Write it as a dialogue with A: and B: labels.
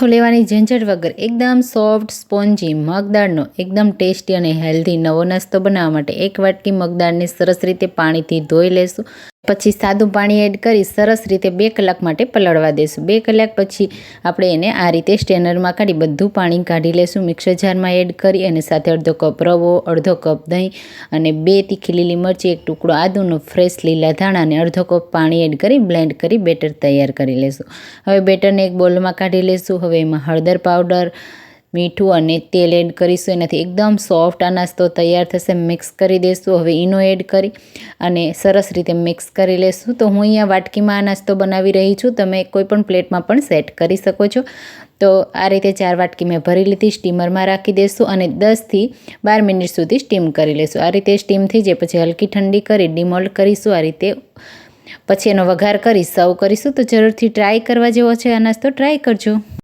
A: પરાઠો લેવાની ઝંઝટ વગર એકદમ સોફ્ટ સ્પોન્જી મગદાળનો એકદમ ટેસ્ટી અને હેલ્ધી નવો નાસ્તો બનાવવા માટે 1 વાટકી મગદાળને સરસ રીતે પાણીથી ધોઈ લેશું. પછી સાદું પાણી એડ કરી સરસ રીતે 2 કલાક માટે પલળવા દેશું. 2 કલાક પછી આપણે એને આ રીતે સ્ટ્રેનરમાં કાઢી બધું પાણી કાઢી લેશું. મિક્સર જારમાં એડ કરી અને સાથે અડધો કપ રવો, અડધો કપ દહીં અને 2 તીખી લીલી મરચી, 1 ટુકડો આદુનો, ફ્રેશ લીલા ધાણા અને અડધો કપ પાણી એડ કરી બ્લેન્ડ કરી બેટર તૈયાર કરી લેશું. હવે બેટરને એક બોલમાં કાઢી લેશું. હવે એમાં હળદર પાવડર, મીઠું અને તેલ એડ કરીશું. એનાથી એકદમ સોફ્ટ આ નાસ્તો તૈયાર થશે. મિક્સ કરી દઈશું. હવે ઈનો એડ કરી અને સરસ રીતે મિક્સ કરી લેશું. તો હું અહીંયા વાટકીમાં આ નાસ્તો બનાવી રહી છું. તમે કોઈ પણ પ્લેટમાં પણ સેટ કરી શકો છો. તો આ રીતે 4 વાટકી મેં ભરી લીધી. સ્ટીમરમાં રાખી દઈશું અને 10થી 12 મિનિટ સુધી સ્ટીમ કરી લઈશું. આ રીતે સ્ટીમ થઈ જાય પછી હલકી ઠંડી કરી ડિમોલ્ડ કરીશું. આ રીતે પછી એનો વઘાર કરી સર્વ કરીશું. તો જરૂરથી ટ્રાય કરવા જેવો છે આ નાસ્તો, ટ્રાય કરજો.